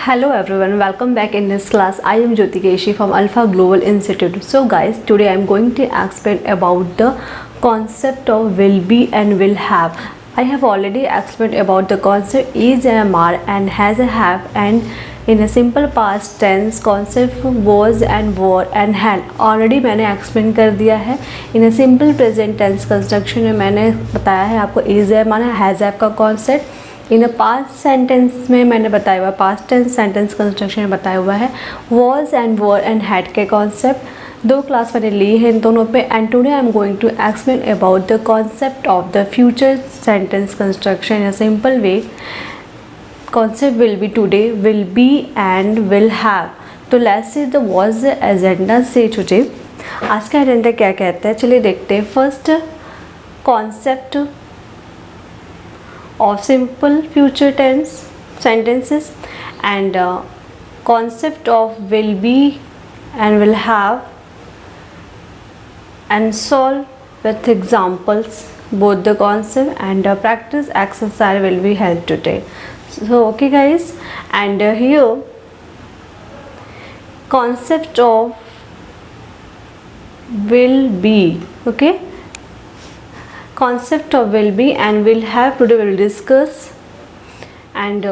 Hello everyone, welcome back in this class. I am Jyoti Keshi from Alpha Global Institute. So guys, today I am going to explain about the concept of will be and will have. I have already explained about the concept is, am, are and has, a, have, and in a simple past tense concept was and were and had already मैंने explain कर दिया है. इन a simple present tense construction में मैंने बताया है आपको is, am, are, has, have का concept. In a past sentence में मैंने बताया हुआ, पास्ट टेंस सेंटेंस कंस्ट्रक्शन में बताया हुआ है was and were and had के कॉन्सेप्ट. दो क्लास मैंने ली है इन दोनों पे. And today I am going to explain about the concept of the future sentence construction in a simple way. Concept will be today, will be and will have. तो let's see the what the agenda say today. आज का agenda क्या कहता है, चलिए देखते हैं. First, concept of simple future tense sentences and concept of will be and will have, and solve with examples both the concept and practice exercise will be held today. So okay guys, and here concept of will be, okay, concept of will be and will have today we will discuss. And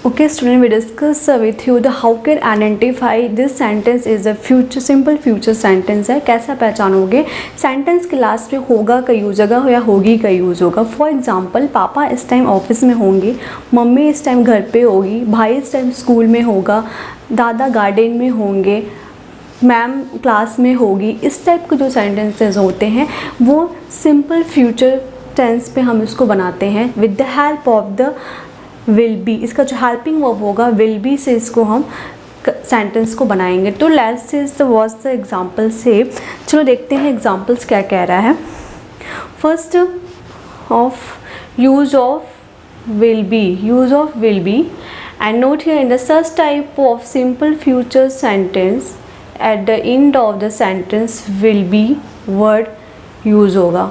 okay student, we discuss with you the how can identify this sentence is a future simple future sentence है. कैसा पहचानोगे sentence के last में होगा का use होगा या होगी का यूज होगा. फॉर एग्जांपल, पापा इस टाइम ऑफिस में होंगे, मम्मी इस टाइम घर पे होगी, भाई इस टाइम स्कूल में होगा, दादा गार्डन में होंगे, मैम क्लास में होगी. इस टाइप के जो सेंटेंसेस होते हैं वो सिंपल फ्यूचर टेंस पे हम इसको बनाते हैं with the help of the will B. इसका जो हेल्पिंग वर्ब होगा विल बी से इसको हम सेंटेंस को बनाएंगे. तो let's see the what's the example से. चलो देखते हैं एग्जांपल्स क्या कह रहा है. First of use of will be, use of will be and note here in the such type of simple future sentence eight the end of the sentence will be word use होगा.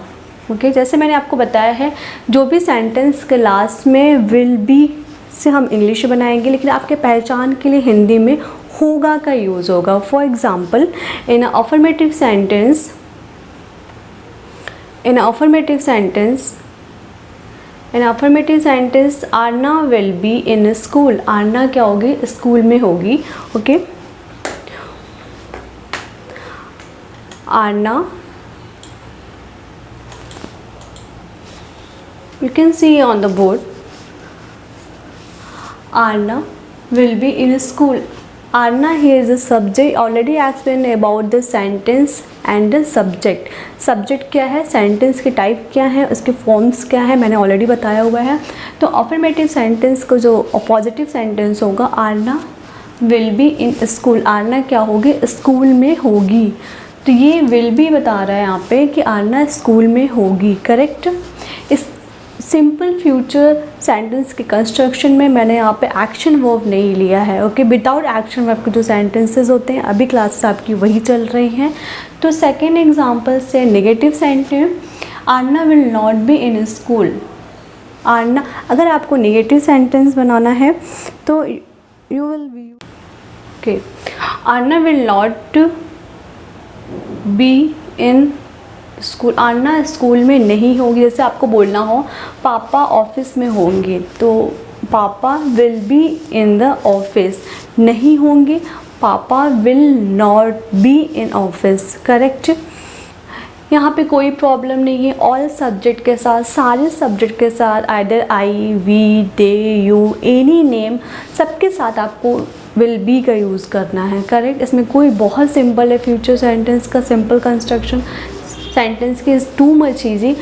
Okay, जैसे मैंने आपको बताया है जो भी sentence के last में विल बी से हम इंग्लिश में बनाएंगे, लेकिन आपके पहचान के लिए हिंदी में होगा का यूज़ होगा. For example, in affirmative sentence, in affirmative sentence Aarna will be in school. Aarna क्या होगी, स्कूल में होगी. Okay, Arna, you can see on the board, Arna will be in school. Arna here is the subject. Already explained about the sentence and the subject. Subject क्या है, sentence के type क्या है, उसके forms क्या है, मैंने already बताया हुआ है. तो affirmative sentence को जो positive sentence होगा, Arna will be in school. Arna क्या होगी, स्कूल में होगी. तो ये विल भी बता रहा है यहाँ पे कि आरना स्कूल में होगी. करेक्ट. इस सिंपल फ्यूचर सेंटेंस के कंस्ट्रक्शन में मैंने यहाँ पे एक्शन वर्ब नहीं लिया है. ओके, विदाउट एक्शन वर्ब के जो सेंटेंसेस होते हैं अभी क्लासेस आपकी वही चल रही हैं. तो सेकेंड एग्जांपल से negative sentence, Aarna will not be in school. Aarna, अगर आपको नेगेटिव सेंटेंस बनाना है तो you will be, okay, Aarna will not be in school. Aarna school में नहीं होगी. जैसे आपको बोलना हो पापा ऑफिस में होंगे, तो पापा will be in the office. नहीं होंगे, पापा will not be in office. Correct. यहाँ पे कोई प्रॉब्लम नहीं है. ऑल सब्जेक्ट के साथ, सारे सब्जेक्ट के साथ, either I, we, they, you, any name, सबके साथ आपको विल बी का यूज़ करना है. करेक्ट. इसमें कोई बहुत सिंपल है फ्यूचर सेंटेंस का सिंपल कंस्ट्रक्शन. सेंटेंस की इज़ टू मच ईजी.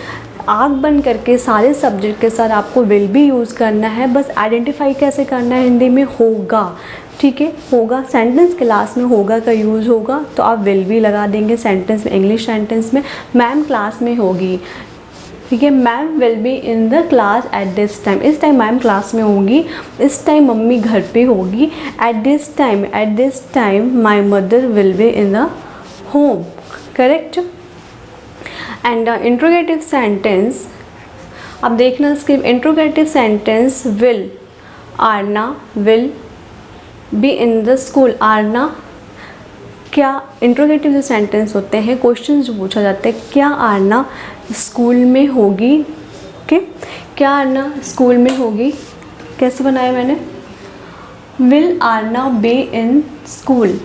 आँख बंद करके सारे सब्जेक्ट के साथ आपको विल बी यूज़ करना है. बस आइडेंटिफाई कैसे करना है, हिंदी में होगा. ठीक है, होगा सेंटेंस के लास्ट में होगा का यूज़ होगा तो आप विल बी लगा देंगे सेंटेंस में. इंग्लिश सेंटेंस में मैम क्लास में होगी. ठीक है, ma'am will be in the class at this time. इस टाइम मैम क्लास में होंगी. इस टाइम मम्मी घर पे होगी. At this time my mother will be in the home. Correct. And interrogative sentence, अब देखना इसके interrogative sentence will Aarna will be in the school. Aarna, क्या इंट्रोगेटिव जो सेंटेंस होते हैं, क्वेश्चन जो पूछा जाता है, क्या आरना स्कूल में होगी। ओके, क्या आरना स्कूल में होगी, कैसे बनाया मैंने, will Aarna be in school.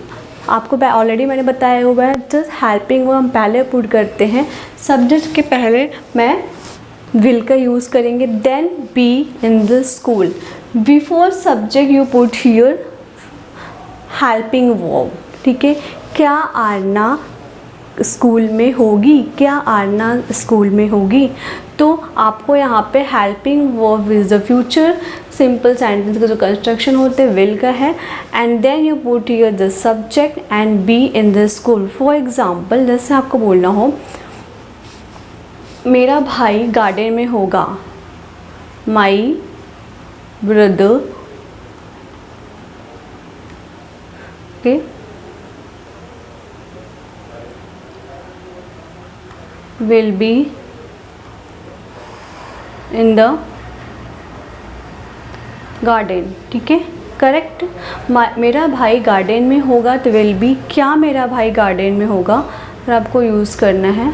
आपको ऑलरेडी मैंने बताया हुआ है, जस्ट हेल्पिंग वो हम पहले पुट करते हैं, सब्जेक्ट के पहले मैं विल का यूज़ करेंगे, then be in the school, before subject you put here helping verb. ठीक है, क्या आरना स्कूल में होगी, क्या आरना स्कूल में होगी, तो आपको यहाँ पे helping verb is the future simple sentence का जो कंस्ट्रक्शन होते हैं विल का है, and then you put here the subject and be in the school. For example, जैसे आपको बोलना हो मेरा भाई गार्डन में होगा, my brother, okay, will be in the garden. ठीक है, करेक्ट। मेरा भाई गार्डन में होगा तो विल बी क्या मेरा भाई गार्डन में होगा, और आपको यूज़ करना है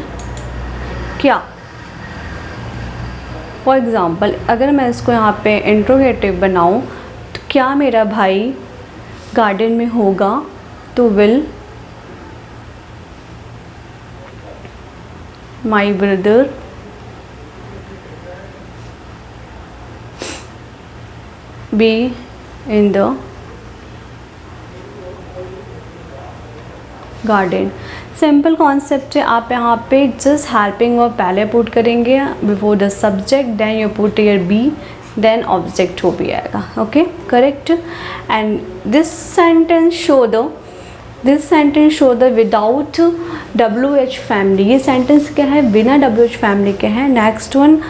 क्या। फॉर एग्ज़ाम्पल, अगर मैं इसको यहाँ पे इंट्रोगेटिव बनाऊँ तो क्या मेरा भाई गार्डन में होगा, तो will my brother be in the garden. Simple concept है, आप यहाँ पे जस्ट हेल्पिंग वर्ब पहले पुट करेंगे before the subject, then you put your be, then object हो भी आएगा। Okay, correct. And this sentence show the without WH family. ये सेंटेंस क्या है, बिना WH फैमिली के हैं। नेक्स्ट वन,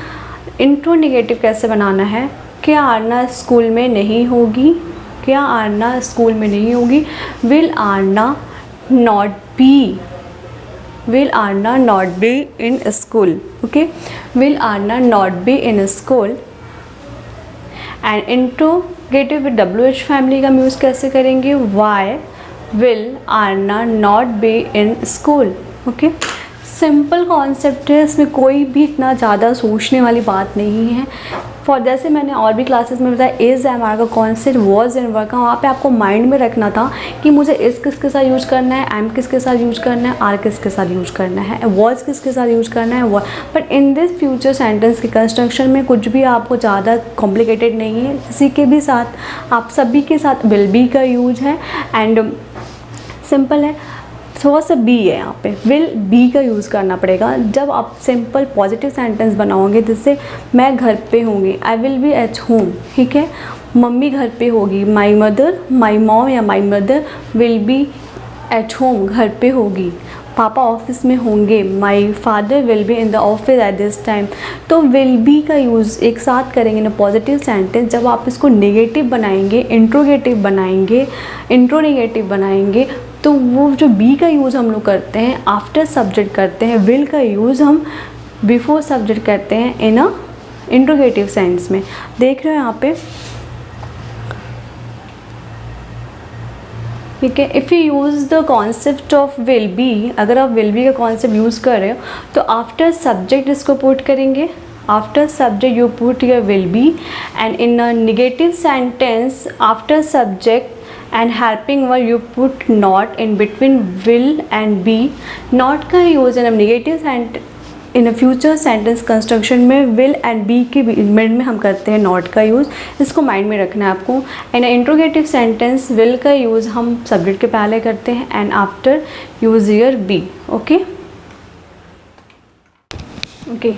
इंट्रो नेगेटिव कैसे बनाना है, क्या आरना स्कूल में नहीं होगी, क्या आरना स्कूल में नहीं होगी, will Aarna not be, will Arna not be in school। okay, will Arna not be in school। and interrogative with WH family का यूज़ कैसे करेंगे, why will Arna not be in school। okay, simple concept है, इसमें कोई भी इतना ज़्यादा सोचने वाली बात नहीं है। फॉर जैसे मैंने और भी क्लासेस में बताया, इज़ एम आर का कॉन्सेप्ट, वॉज एंड वर का, वहाँ पे आपको माइंड में रखना था कि मुझे इस किसके साथ यूज करना है, एम किसके साथ यूज करना है, आर किसके साथ यूज करना है, वॉज किसके साथ यूज करना है, was. But in this future sentence के कंस्ट्रक्शन में कुछ भी आपको ज़्यादा कॉम्प्लिकेटेड नहीं है, किसी के भी साथ, आप सभी के साथ विल बी का यूज है, एंड सिंपल है। थोड़ा सा बी है यहाँ पे, विल बी का यूज़ करना पड़ेगा जब आप सिंपल पॉजिटिव सेंटेंस बनाओगे, जिससे मैं घर पे होंगी, I will be at home. ठीक है, मम्मी घर पे होगी, माई मदर, माई मॉम या my mother will be at home, घर पे होगी। पापा ऑफिस में होंगे, my father will be in the office at this time. तो विल बी का यूज़ एक साथ करेंगे ना पॉजिटिव सेंटेंस, जब आप इसको नेगेटिव बनाएंगे, इंट्रोगेटिव बनाएंगे, इंट्रोनेगेटिव बनाएंगे, तो वो जो बी का यूज़ हम लोग करते हैं आफ्टर सब्जेक्ट करते हैं, विल का यूज़ हम बिफोर सब्जेक्ट करते हैं इन अ इंट्रोगेटिव सेंस में। देख रहे हो यहाँ पे, ठीक है। If you use the concept of will be, अगर आप विल बी का कॉन्सेप्ट यूज़ कर रहे हो तो आफ्टर सब्जेक्ट इसको पुट करेंगे, after subject you put your will be, and in a negative sentence after subject and helping verb you put not in between will and be। not का use in negative in a future sentence construction में will and B के mid में हम करते हैं not का use, इसको mind में रखना है आपको। इन इंट्रोगेटिव सेंटेंस विल का यूज़ हम सब्जेक्ट के पहले करते हैं and after use your be. Okay okay,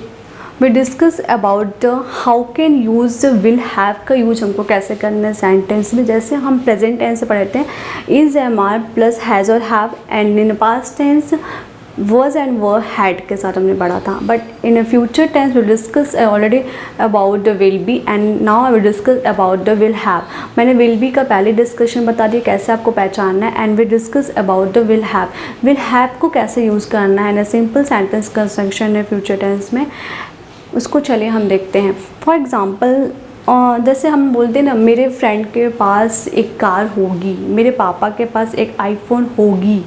we discuss about the how can use the will have का यूज हमको कैसे करना है सेंटेंस में। जैसे हम प्रेजेंट टेंस से पढ़ते हैं, is am are plus has और have, and in past tense was and were had के साथ हमने पढ़ा था। But in a future tense we discuss already about the will be and now I will discuss about the will have. मैंने will be का पहले discussion बता दिया कैसे आपको पहचानना है, and we discuss about the will have. Will have को कैसे यूज़ करना है इन अ सिंपल सेंटेंस कंस्ट्रक्शन है फ्यूचर टेंस में, उसको चलिए हम देखते हैं। फॉर एग्ज़ाम्पल जैसे हम बोलते हैं ना, मेरे फ्रेंड के पास एक कार होगी, मेरे पापा के पास एक आईफोन होगी।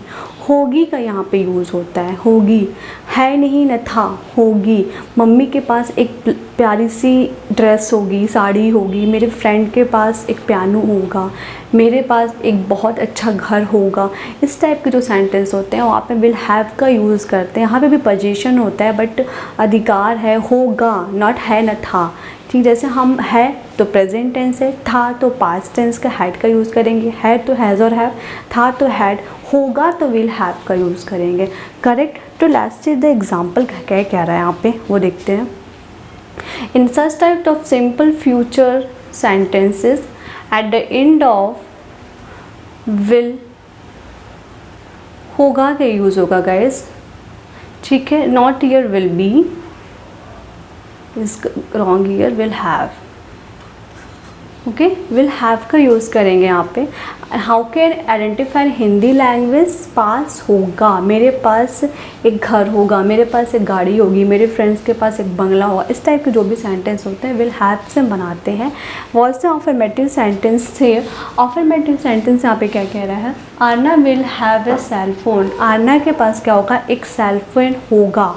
होगी का यहाँ पे यूज़ होता है, होगी, है नहीं न था, होगी। मम्मी के पास एक प्यारी सी ड्रेस होगी, साड़ी होगी। मेरे फ्रेंड के पास एक पियानो होगा, मेरे पास एक बहुत अच्छा घर होगा। इस टाइप के जो सेंटेंस होते हैं वहाँ पे विल हैव का यूज़ करते हैं। यहाँ पे भी पोजीशन होता है बट अधिकार है, होगा, नॉट है न था। ठीक, जैसे हम है तो प्रेजेंट टेंस है, था तो पास्ट टेंस का हैड का यूज़ करेंगे, है तो हैज़ और हैव, था तो हैड, होगा तो विल हैव का यूज़ करेंगे। करेक्ट। तो लेट्स सी द एग्जाम्पल क्या कह रहा है यहाँ पे, वो देखते हैं। In such type of simple future sentences at the end of will, होगा का यूज़ होगा गाइस। ठीक है, not here will be, is wrong, here will have. Okay, will have का यूज़ करेंगे यहाँ पे। How can identify Hindi language, पास होगा, मेरे पास एक घर होगा, मेरे पास एक गाड़ी होगी, मेरे फ्रेंड्स के पास एक बंगला होगा। इस टाइप के जो भी सेंटेंस होते हैं विल हैव से बनाते हैं। वॉइस से ऑफर्मेटिव सेंटेंस से, ऑफर्मेटिव सेंटेंस यहाँ पे क्या कह रहा है, Aarna will have a cell phone. Aarna के पास क्या होगा, एक सेल फोन होगा।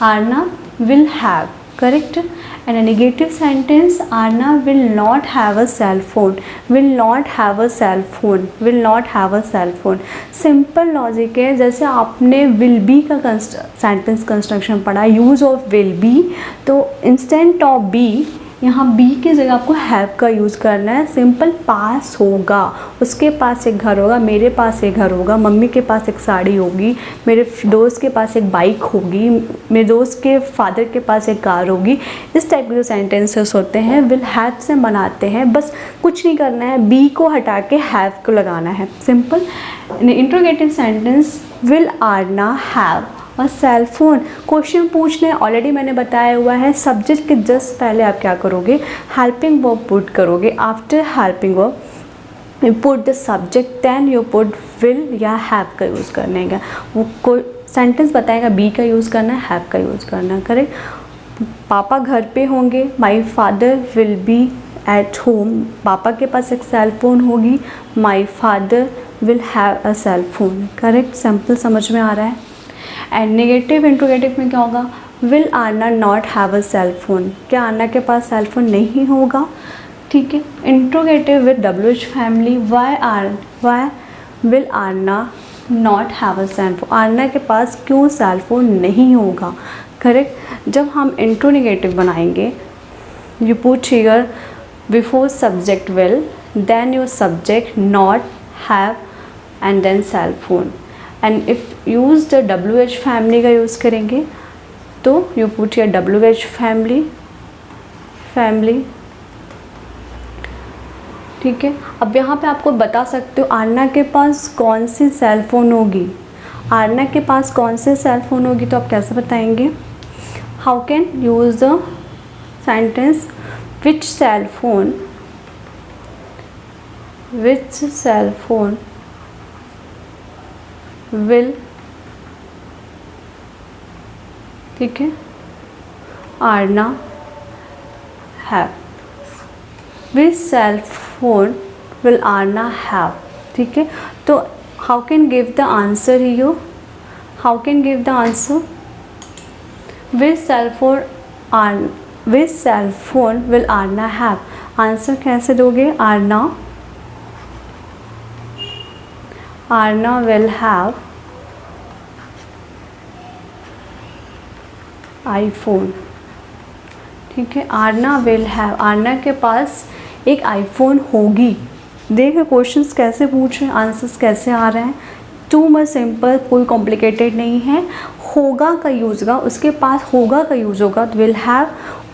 Aarna will have, correct. And a negative sentence, Arna will not have a cell phone, will not have a cell phone, will not have a cell phone। Simple logic है। जैसे आपने will be का sentence construction पढ़ा, use of will be, तो instant of be यहाँ B की जगह आपको हैव का यूज़ करना है। सिंपल पास होगा, उसके पास एक घर होगा, मेरे पास एक घर होगा, मम्मी के पास एक साड़ी होगी, मेरे दोस्त के पास एक बाइक होगी, मेरे दोस्त के फादर के पास एक कार होगी। इस टाइप के जो सेंटेंसेस होते हैं विल हैव से बनाते हैं। बस कुछ नहीं करना है, बी को हटा के हैव को लगाना है, simple. Interrogative sentence, will Aarna have और सेल फोन। क्वेश्चन पूछने ऑलरेडी मैंने बताया हुआ है। सब्जेक्ट के जस्ट पहले आप क्या करोगे, हेल्पिंग वर्ब पुट करोगे। After helping verb you put the subject, then you put will या हैव का यूज़ करने का। वो कोई सेंटेंस बताएगा बी का यूज़ करना है, हैव का यूज़ करना है, करेक्ट। पापा घर पे होंगे, my father will be at home. पापा के पास एक सेल फोन होगी, my father will have a cell phone, correct. Simple समझ में आ रहा है। एंड नेगेटिव इंट्रोगेटिव में क्या होगा, will Aarna not have a cell phone. क्या आरना के पास सेल फोन नहीं होगा, ठीक है। Interrogative with WH family, why will Aarna not have a cell phone. Aarna के पास क्यों सेल फोन नहीं होगा, करेक्ट। जब हम इंट्रोगेटिव बनाएंगे, you put here before subject will, then your subject not have and then cell phone. And if use the WH family का use करेंगे तो you put your WH family, ठीक है। अब यहाँ पे आपको बता सकते हो आरना के पास कौन सी सेल फोन होगी। आरना के पास कौन सी सेल फोन होगी तो आप कैसे बताएंगे, how can use the sentence, which cell phone will, ठीक है, Aarna have, which cell phone will Aarna have, ठीक है। तो how can give the answer here, how can give the answer, which cell phone will Aarna have. Answer कैसे दोगे, Aarna will have iPhone, ठीक है। Aarna will have, Aarna के पास एक आईफोन होगी। देखो क्वेश्चंस कैसे पूछ रहे हैं, आंसर्स कैसे आ रहे हैं, टू मच सिंपल, कोई कॉम्प्लिकेटेड नहीं है। होगा का यूज़ होगा, उसके पास होगा का यूज़ होगा तो विल हैव,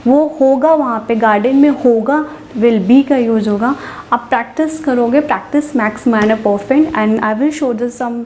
वो होगा वहाँ पे गार्डन में होगा, विल बी का यूज़ होगा। आप प्रैक्टिस करोगे, practice makes manner perfect. And I will show this some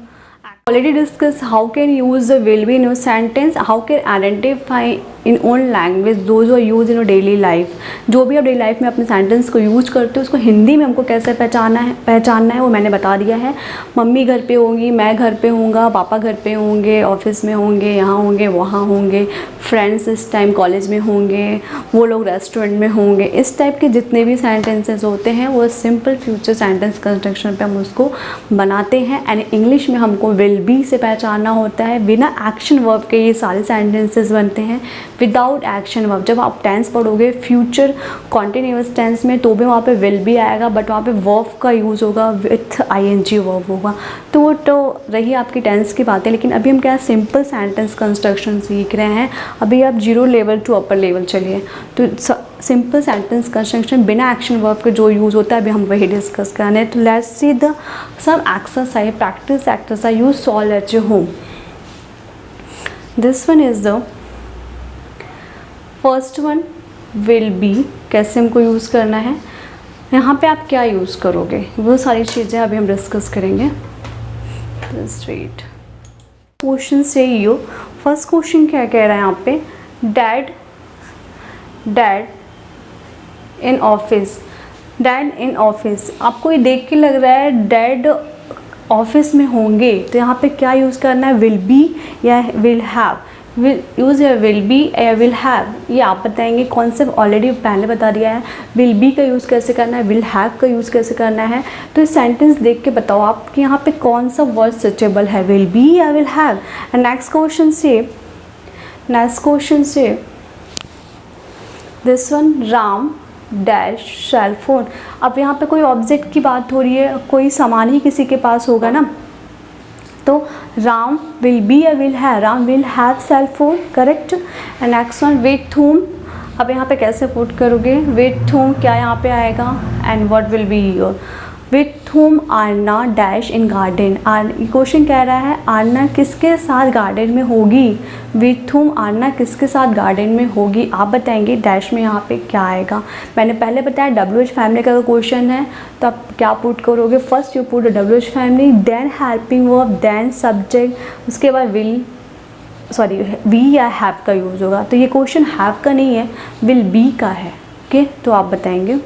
already discussed how can use the will be in your sentence, how can identify in own language those are use in daily life. जो भी आप daily life में अपने sentence को use करते हो उसको हिंदी में हमको कैसे पहचानना है वो मैंने बता दिया है। मम्मी घर पे होंगी, मैं घर पे होऊंगा, पापा घर पे होंगे, ऑफिस में होंगे, यहाँ होंगे, वहाँ होंगे, फ्रेंड्स इस टाइम कॉलेज में होंगे, वो लोग रेस्टोरेंट में होंगे। इस टाइप के जितने भी सेंटेंसेस होते हैं वो सिंपल फ्यूचर सेंटेंस कंस्ट्रक्शन पे हम उसको बनाते हैं। एंड इंग्लिश में हमको विल बी से पहचानना होता है। बिना एक्शन वर्ब के ये सारे सेंटेंसेस बनते हैं। विदाउट एक्शन वर्ब, जब आप टेंस पढ़ोगे फ्यूचर कॉन्टिन्यूअस टेंस में तो भी वहाँ पे विल बी आएगा, बट वहाँ पे वर्ब का यूज़ होगा, विथ आईएनजी वर्ब होगा। तो वो तो रही आपकी टेंस की बातें। लेकिन अभी हम क्या सिंपल सेंटेंस कंस्ट्रक्शन सीख रहे हैं। अभी आप 0 लेवल टू अपर लेवल चलिए। तो सिंपल सेंटेंस कंस्ट्रक्शन बिना एक्शन वर्ब के जो यूज़ होता है अभी हम वही डिस्कस करने। तो let's see the some exercise, practice exercise you solve at your home. This one is the first one, will be कैसे हमको यूज़ करना है। यहाँ पे आप क्या यूज़ करोगे वो सारी चीज़ें अभी हम डिस्कस करेंगे। स्ट्रेट क्वेश्चन से यो फर्स्ट क्वेश्चन क्या कह रहा है यहाँ पे, dad in office. Dad in office, आपको ये देख के लग रहा है डैड ऑफिस में होंगे, तो यहाँ पे क्या यूज़ करना है, विल बी या विल हैव। विल यूज़ या विल बी या विल हैव, ये आप बताएंगे। कॉन्सेप्ट ऑलरेडी पहले बता दिया है। विल बी का यूज़ कैसे करना है, विल हैव का यूज़ कैसे करना है। तो इस सेंटेंस देख के बताओ आपके यहाँ पे कौन सा वर्ड सुटेबल है, विल बी या will have. And next question से this one, Ram dash cell phone. अब यहाँ पे कोई ऑब्जेक्ट की बात हो रही है, कोई सामान ही किसी के पास होगा ना, तो राम विल बी या will have, Ram will have cell phone, correct. And next one, with home. अब यहाँ पे कैसे पुट करोगे, विथ होम क्या यहाँ पे आएगा, and what will be your. With home Aarna dash in garden. Question कह रहा है आरना किसके साथ गार्डन में होगी, विथ होम आरना किसके साथ गार्डन में होगी। आप बताएंगे डैश में यहाँ पे क्या आएगा। मैंने पहले बताया WH फैमिली का क्वेश्चन है तो आप क्या पुट करोगे, first you put WH family, then helping verb, then subject, उसके बाद वी या हैव का यूज़ होगा। तो ये क्वेश्चन हैव का नहीं है, विल बी का है। ओके, तो आप बताएंगे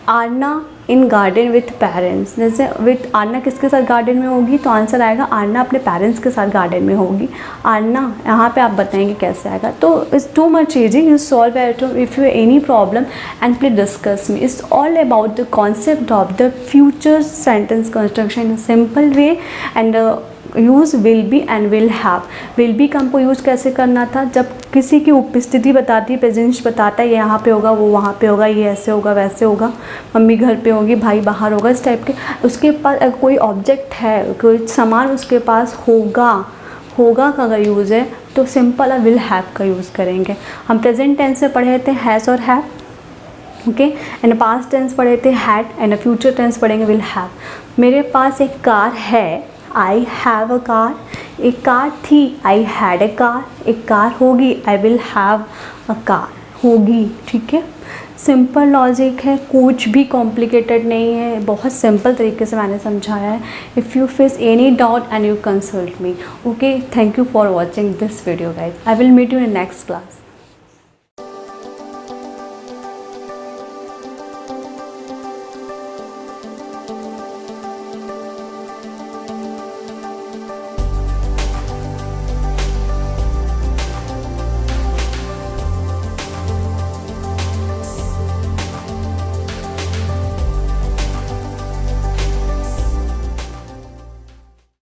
आरना इन गार्डन विथ पेरेंट्स। जैसे विथ आरना किसके साथ गार्डन में होगी, तो आंसर आएगा आरना अपने पेरेंट्स के साथ गार्डन में होगी। आरना यहाँ पे आप बताएंगे कैसे आएगा। तो it's too much easy, you solve at home. If you any problem and please discuss me. It's all about the concept of the future sentence construction in simple way and use will be and will have. Will be का हमको use कैसे करना था, जब किसी की उपस्थिति बताती है, प्रेजेंस बताता है, ये यहाँ पे होगा, वो वहाँ पे होगा, ये ऐसे होगा, वैसे होगा, मम्मी घर पे होगी, भाई बाहर होगा, इस टाइप के। उसके पास अगर कोई ऑब्जेक्ट है, कोई सामान उसके पास होगा का अगर यूज़ है तो सिंपल विल हैव का यूज़ करेंगे। हम प्रेजेंट टेंस से पढ़े थे हैज़ और have, okay, and past tense पढ़े थे हैड, एंड फ्यूचर टेंस पढ़ेंगे विल हैव। मेरे पास एक कार है, आई हैव अ कार। एक कार थी, आई हैड ए कार। एक कार होगी, I will have a car, होगी। ठीक है, सिंपल लॉजिक है, कुछ भी कॉम्प्लिकेटेड नहीं है, बहुत सिंपल तरीके से मैंने समझाया है। If you face any doubt and you consult me. Okay, thank you for watching this video guys. I will meet you in next class.